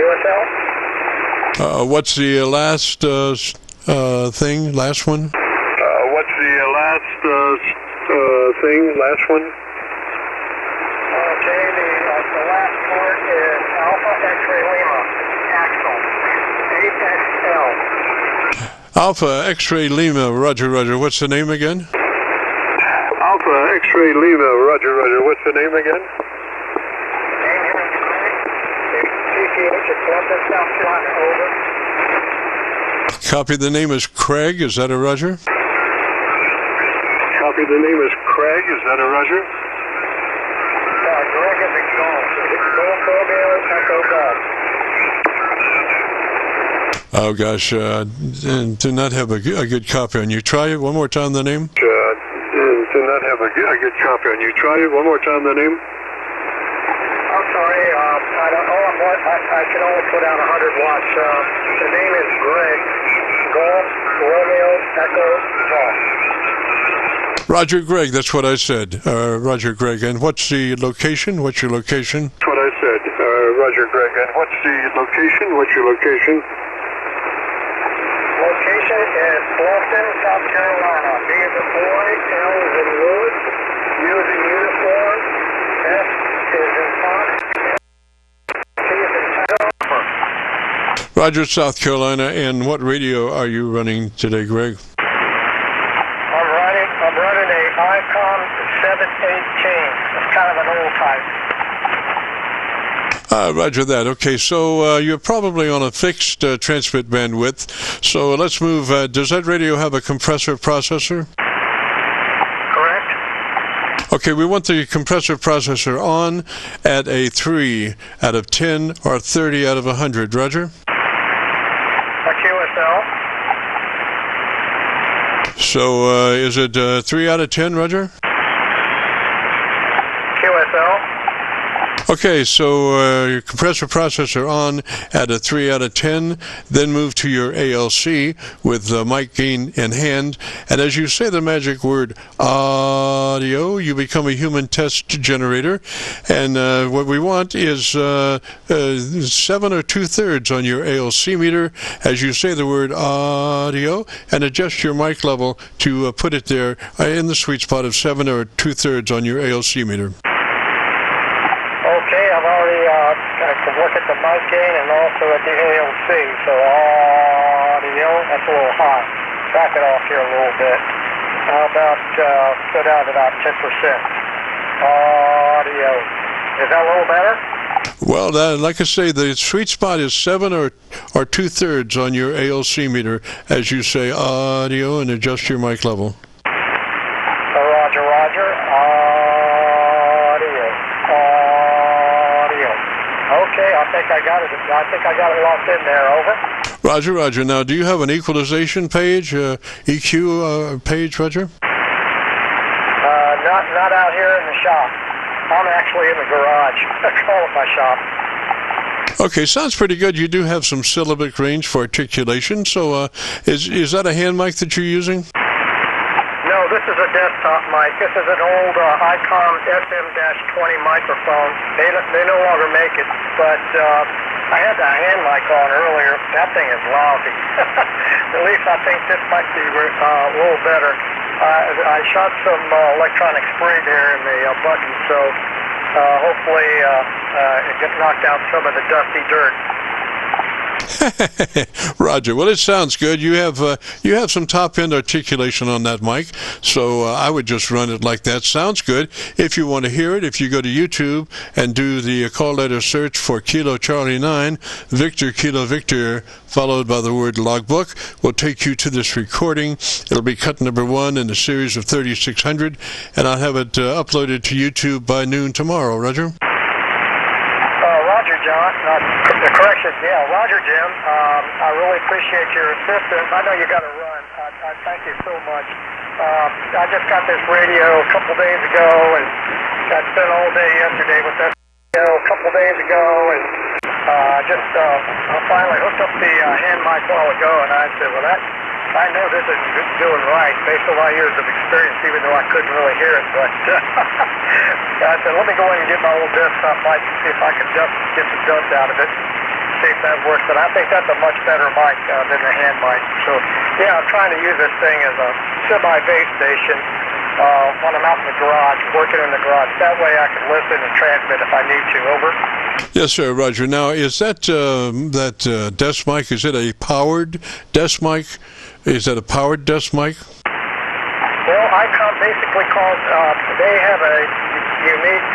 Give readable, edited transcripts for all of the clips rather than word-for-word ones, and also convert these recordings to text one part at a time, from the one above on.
QSL. What's the last thing? Last one? What's the last thing? Last one? Okay, the last part is Alpha X-ray Lima, Axel, 8XL. Alpha X-ray Lima, Roger, Roger. What's the name again? Alpha X-ray Lima, Roger, Roger. What's the name again? TCH at Columbus, South Carolina, over. Copy, the name is Craig, is that a Roger? Copy, the name is Craig, is that a Roger? Greg is a golf. Golf Romeo, Echo Golf. Oh gosh, do not have a good copy on you. Try it one more time, the name. Do not have a good copy on you. Try it one more time, the name. I'm sorry, I can only put out 100 watts. The name is Greg, Golf, Romeo, Echo, Golf. Roger, Greg, that's what I said. Roger, Greg. And what's the location? What's your location? That's what I said. Roger, Greg. And what's the location? What's your location? Location is Bluffton, South Carolina. B is in boy, L is in wood, U is in uniform, S is in fox, T is in Tiger. Roger, South Carolina. And what radio are you running today, Greg? I'm running a ICOM 718. It's kind of an old type. Roger that. Okay, so you're probably on a fixed transmit bandwidth. So let's move. Does that radio have a compressor processor? Correct. Okay, we want the compressor processor on at a 3 out of 10 or 30 out of 100. Roger? A QSL. So is it 3 out of 10, Roger? QSL. Okay, so your compressor processor on at a 3 out of 10, then move to your ALC with the mic gain in hand, and as you say the magic word audio, you become a human test generator, and what we want is 7 or 2/3 on your ALC meter as you say the word audio, and adjust your mic level to put it there in the sweet spot of 7 or 2/3 on your ALC meter. Okay, I've already I can look at the mic gain and also at the ALC, so audio, that's a little high. Back it off here a little bit. How about go down to about 10%? Audio. Is that a little better? Well, like I say, the sweet spot is 7 or 2/3 on your ALC meter as you say audio and adjust your mic level. Roger, Roger. Okay, I think I got it. I think I got it locked in there. Over. Roger, Roger. Now, do you have an equalization page, EQ page, Roger? Not out here in the shop. I'm actually in the garage. I call it my shop. Okay, sounds pretty good. You do have some syllabic range for articulation. So, is that a hand mic that you're using? No, this is a desktop mic. This is an old ICOM SM-20 microphone. They no longer make it, but I had the hand mic on earlier. That thing is lousy. At least I think this might be a little better. I shot some electronic spray there in the button, so hopefully it gets knocked out some of the dusty dirt. Roger. Well, it sounds good. You have some top-end articulation on that mic, so I would just run it like that. Sounds good. If you want to hear it, if you go to YouTube and do the call letter search for Kilo Charlie 9, Victor Kilo Victor, followed by the word logbook, will take you to this recording. It'll be cut number 1 in a series of 3600, and I'll have it uploaded to YouTube by noon tomorrow. Roger? Roger, John. The correction, yeah, Roger, Jim. I really appreciate your assistance. I know you got to run. I thank you so much. I just got this radio a couple days ago, and I spent all day yesterday with that radio a couple days ago, and I finally hooked up the hand mic a while ago, and I said, well, I know this isn't doing right based on my years of experience, even though I couldn't really hear it. But I said, let me go in and get my old desktop mic and see if I can just get some dust out of it. see if that works, but I think that's a much better mic than the hand mic. So, yeah, I'm trying to use this thing as a semi-base station when I'm out in the garage, working in the garage. That way I can listen and transmit if I need to. Over. Yes, sir, Roger. Now, is that desk mic, is it a powered desk mic? Is that a powered desk mic? Well, ICOM basically calls, they have a unique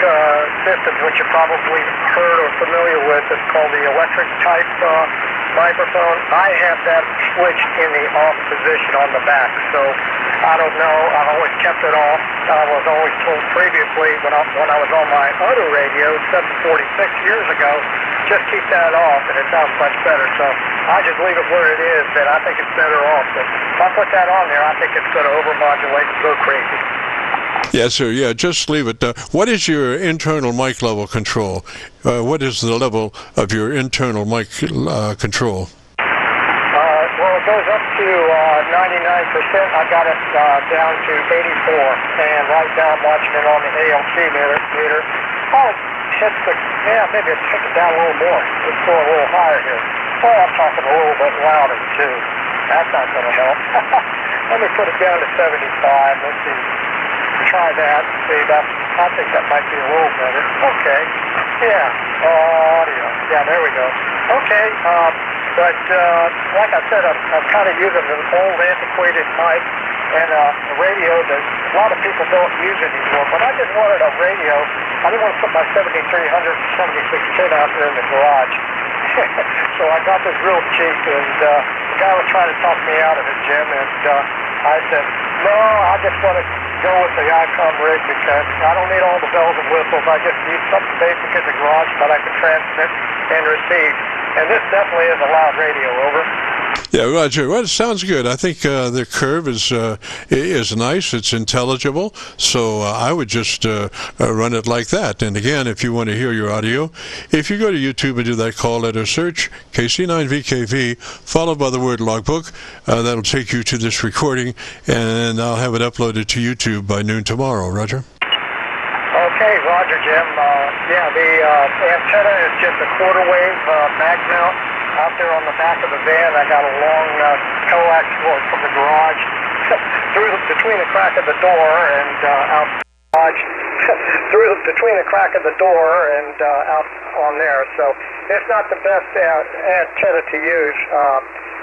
system which you probably heard or familiar with. It's called the electric type microphone. I have that switch in the off position on the back, so I don't know. I've always kept it off. I was always told previously when I was on my other radio 746 years ago, just keep that off and it sounds much better. So I just leave it where it is, but I think it's better off. But if I put that on there, I think it's going to overmodulate and go crazy. Yes, sir. Yeah, just leave it. What is your internal mic level control? What is the level of your internal mic control? Well, it goes up to 99%. I got it down to 84, and right now I'm watching it on the ALC meter. Oh, maybe it's hit it down a little more. Let's go a little higher here. Oh, I'm talking a little bit louder too. That's not going to help. Let me put it down to 75. Let's see. Try that. See, I think that might be a little better. Okay. Yeah. Audio. Yeah, there we go. Okay. But like I said, I'm kind of using an old antiquated mic and a radio that a lot of people don't use anymore. But I just wanted a radio. I didn't want to put my 7300 7610 out there in the garage. So I got this real cheap, and the guy was trying to talk me out of it, Jim, and I said, no, I just want to go with the ICOM rig because I don't need all the bells and whistles. I just need something basic in the garage that I can transmit and receive. And this definitely is a loud radio. Over. Yeah, Roger. Well, it sounds good. I think the curve is nice. It's intelligible. So I would just run it like that. And again, if you want to hear your audio, if you go to YouTube and do that call letter search, KC9VKV, followed by the word logbook, that'll take you to this recording, and I'll have it uploaded to YouTube by noon tomorrow. Roger. Okay, Roger, Jim. Yeah, the antenna is just a quarter wave mag mount. Out there on the back of the van, I got a long coax cord from the garage between the crack of the door and out between the crack of the door and out on there. So it's not the best antenna to use.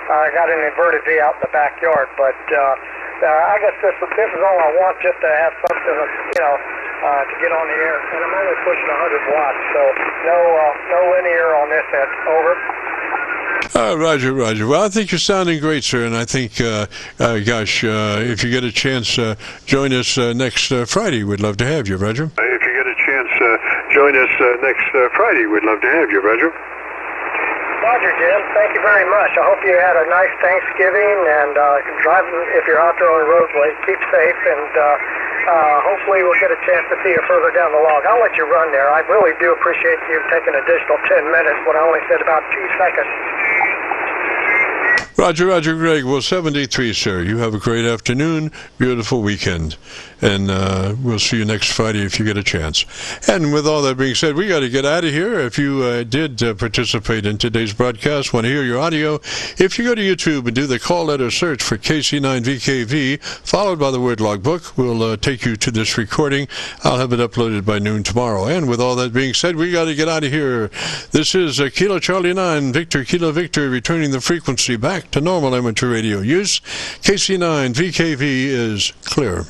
I got an inverted V out in the backyard, but I guess this is all I want, just to have something, to get on the air. And I'm only pushing 100 watts, so no linear on this end. Over. Roger. Well, I think you're sounding great, sir, and I think, if you get a chance, join us next Friday. We'd love to have you, Roger. If you get a chance, join us next Friday. We'd love to have you, Roger. Roger, Jim. Thank you very much. I hope you had a nice Thanksgiving, and driving, if you're out there on the roadway, keep safe, and hopefully we'll get a chance to see you further down the log. I'll let you run there. I really do appreciate you taking an additional 10 minutes when I only said about 2 seconds. Roger, Greg. Well, 73, sir. You have a great afternoon, beautiful weekend, and we'll see you next Friday if you get a chance. And with all that being said, we got to get out of here. If you did participate in today's broadcast, want to hear your audio, if you go to YouTube and do the call letter search for KC9VKV, followed by the word logbook, we'll take you to this recording. I'll have it uploaded by noon tomorrow. And with all that being said, we got to get out of here. This is Kilo Charlie 9, Victor Kilo Victor, returning the frequency back to normal amateur radio use. KC9VKV is clear.